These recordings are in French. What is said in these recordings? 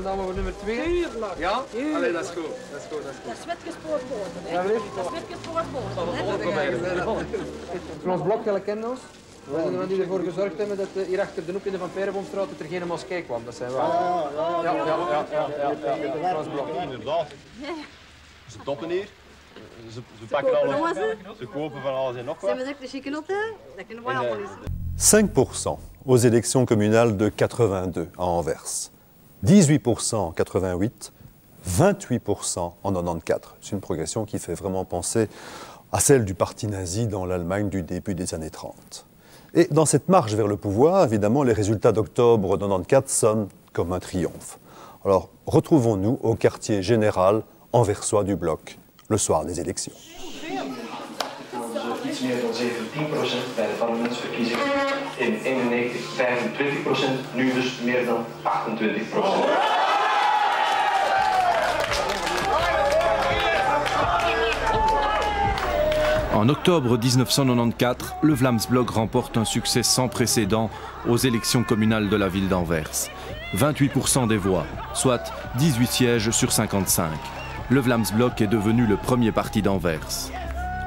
dan we voor nummer 2? Tuurlijk. Ja? Tuurlijk. Allee, dat is goed. Dat is goed, dat is Dat goed. is witgespoord boter, hè? Ja, Dat is witgespoord boter, hè? Van ons blok, jullie kennen ons. Wij zijn de die ervoor gezorgd hebben dat hier achter de hoek in de Van Perenboomstraat dat er geen moskee kwam. Dat zijn wij. Van ons blok. Inderdaad. Ze toppen hier. Ze pakken alles. Ze kopen van alles en nog wat. Zijn we direct de chicanotten? Dat kunnen we allemaal eens. 5% aux élections communales de 82 à Anvers, 18% en 88, 28% en 94. C'est une progression qui fait vraiment penser à celle du parti nazi dans l'Allemagne du début des années 30. Et dans cette marche vers le pouvoir, évidemment, les résultats d'octobre 94 sonnent comme un triomphe. Alors, retrouvons-nous au quartier général anversois du bloc, le soir des élections. Iets meer dan 17% bij de parlementsverkiezingen. In 1991 25%, nu dus meer dan 28%. En octobre 1994, le Vlaams-Blok remporte un succès sans précédent aux élections communales de la ville d'Anvers. 28% des voix, soit 18 sièges sur 55. Le Vlaams-Blok est devenu le premier parti d'Anvers.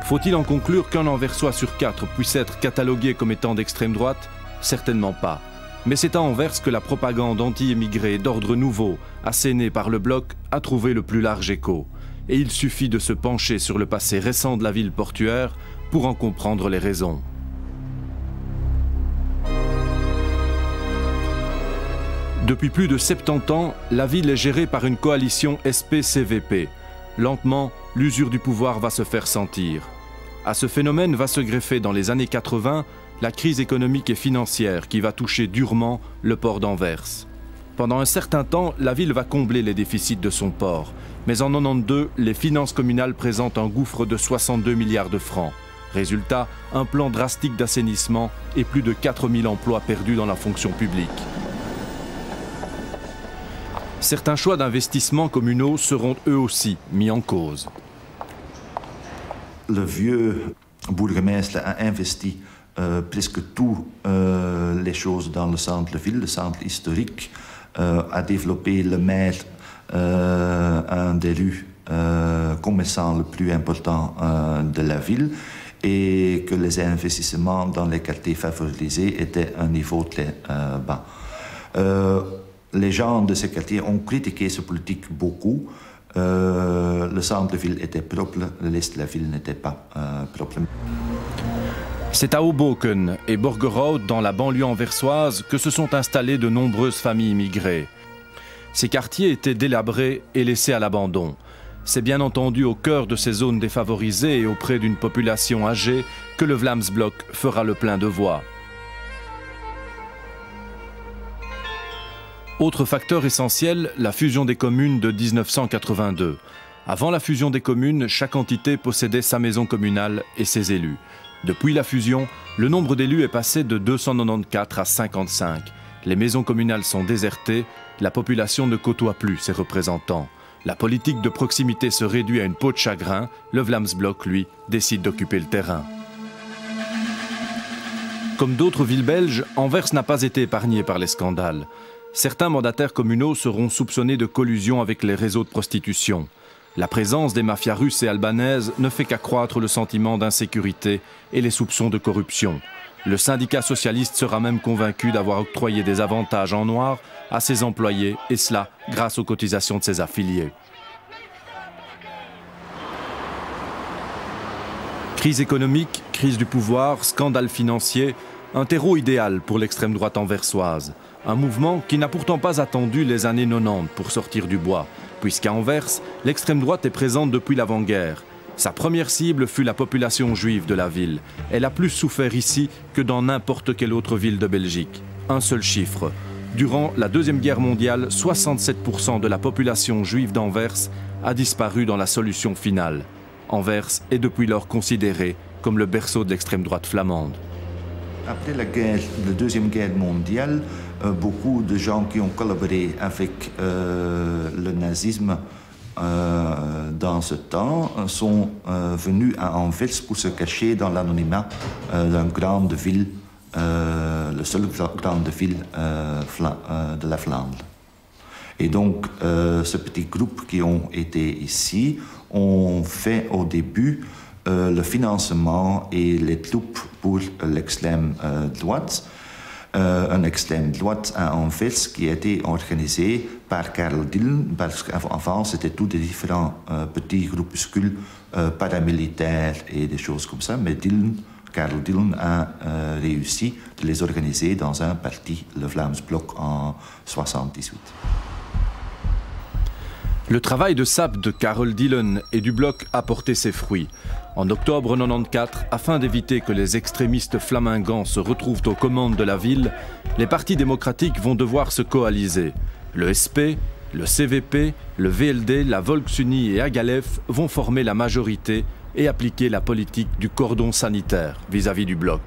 Faut-il en conclure qu'un Anversois sur 4 puisse être catalogué comme étant d'extrême droite? Certainement pas. Mais c'est à Anvers que la propagande anti-émigrée d'ordre nouveau, assénée par le Bloc, a trouvé le plus large écho. Et il suffit de se pencher sur le passé récent de la ville portuaire pour en comprendre les raisons. Depuis plus de 70 ans, la ville est gérée par une coalition SP-CVP. Lentement, l'usure du pouvoir va se faire sentir. À ce phénomène va se greffer dans les années 80 la crise économique et financière qui va toucher durement le port d'Anvers. Pendant un certain temps, la ville va combler les déficits de son port. Mais en 92, les finances communales présentent un gouffre de 62 milliards de francs. Résultat, un plan drastique d'assainissement et plus de 4000 emplois perdus dans la fonction publique. Certains choix d'investissement communaux seront eux aussi mis en cause. Le vieux bourgmestre a investi presque toutes les choses dans le centre-ville, le centre historique, a développé le maire, un des rues commerçants le plus important de la ville, et que les investissements dans les quartiers favorisés étaient à un niveau très bas. Les gens de ces quartiers ont critiqué cette politique beaucoup. Le centre-ville était propre, le reste de la ville n'était pas propre. C'est à Hoboken et Borgerhout, dans la banlieue anversoise, que se sont installées de nombreuses familles immigrées. Ces quartiers étaient délabrés et laissés à l'abandon. C'est bien entendu au cœur de ces zones défavorisées et auprès d'une population âgée que le Vlaams-Blok fera le plein de voix. Autre facteur essentiel, la fusion des communes de 1982. Avant la fusion des communes, chaque entité possédait sa maison communale et ses élus. Depuis la fusion, le nombre d'élus est passé de 294 à 55. Les maisons communales sont désertées, la population ne côtoie plus ses représentants. La politique de proximité se réduit à une peau de chagrin, le Vlaams-Blok, lui, décide d'occuper le terrain. Comme d'autres villes belges, Anvers n'a pas été épargnée par les scandales. Certains mandataires communaux seront soupçonnés de collusion avec les réseaux de prostitution. La présence des mafias russes et albanaises ne fait qu'accroître le sentiment d'insécurité et les soupçons de corruption. Le syndicat socialiste sera même convaincu d'avoir octroyé des avantages en noir à ses employés, et cela grâce aux cotisations de ses affiliés. Crise économique, crise du pouvoir, scandale financier, un terreau idéal pour l'extrême droite anversoise. Un mouvement qui n'a pourtant pas attendu les années 90 pour sortir du bois, puisqu'à Anvers, l'extrême droite est présente depuis l'avant-guerre. Sa première cible fut la population juive de la ville. Elle a plus souffert ici que dans n'importe quelle autre ville de Belgique. Un seul chiffre. Durant la Deuxième Guerre mondiale, 67% de la population juive d'Anvers a disparu dans la solution finale. Anvers est depuis lors considéré comme le berceau de l'extrême droite flamande. Après la Deuxième Guerre mondiale, beaucoup de gens qui ont collaboré avec le nazisme dans ce temps sont venus à Anvers pour se cacher dans l'anonymat d'une grande ville, la seule grande ville de la Flandre. Et donc, ce petit groupe qui ont été ici ont fait au début le financement et les troupes pour l'extrême droite. Un extrême droite à Anvers qui a été organisé par Karel Dillen, parce qu'avant c'était tous des différents petits groupuscules paramilitaires et des choses comme ça, mais Karel Dillen a réussi de les organiser dans un parti, le Vlaams Blok, en 1978. Le travail de sape de Karel Dillen et du bloc a porté ses fruits. En octobre 1994, afin d'éviter que les extrémistes flamingants se retrouvent aux commandes de la ville, les partis démocratiques vont devoir se coaliser. Le SP, le CVP, le VLD, la Volksuni et Agalef vont former la majorité et appliquer la politique du cordon sanitaire vis-à-vis du bloc.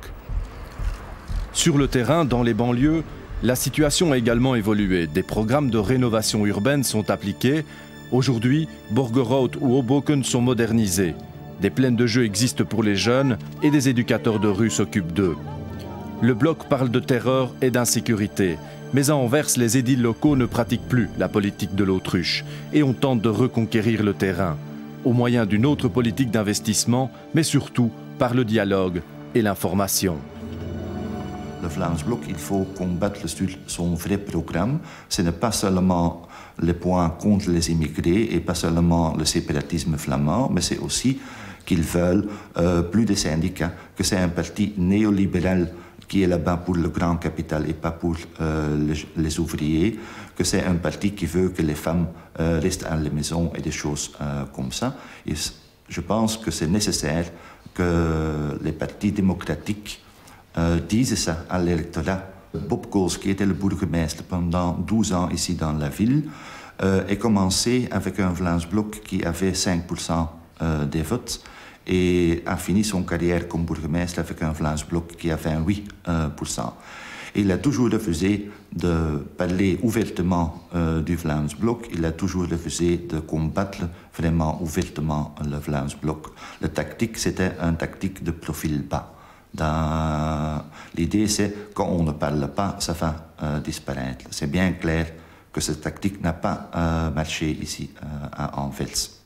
Sur le terrain, dans les banlieues, la situation a également évolué. Des programmes de rénovation urbaine sont appliqués. Aujourd'hui, Borgerhout ou Hoboken sont modernisés. Des plaines de jeux existent pour les jeunes et des éducateurs de rue s'occupent d'eux. Le bloc parle de terreur et d'insécurité, mais à Anvers, les édiles locaux ne pratiquent plus la politique de l'autruche et on tente de reconquérir le terrain, au moyen d'une autre politique d'investissement, mais surtout par le dialogue et l'information. Le Vlaams Blok, il faut combattre sur son vrai programme. Ce n'est pas seulement les points contre les immigrés et pas seulement le séparatisme flamand, mais c'est aussi qu'ils veulent plus de syndicats, que c'est un parti néolibéral qui est là-bas pour le grand capital et pas pour les ouvriers, que c'est un parti qui veut que les femmes restent à la maison et des choses comme ça. Et je pense que c'est nécessaire que les partis démocratiques disent ça à l'électorat. Bob Coles, qui était le bourgmestre pendant 12 ans ici dans la ville, a commencé avec un Vlaams Blok qui avait 5% des votes et a fini son carrière comme bourgmestre avec un Vlaams Blok qui a 28%. Il a toujours refusé de parler ouvertement du Vlaams Blok, il a toujours refusé de combattre vraiment ouvertement le Vlaams Blok. La tactique, c'était une tactique de profil bas. L'idée, c'est quand on ne parle pas, ça va disparaître. C'est bien clair que cette tactique n'a pas marché ici à Anvers.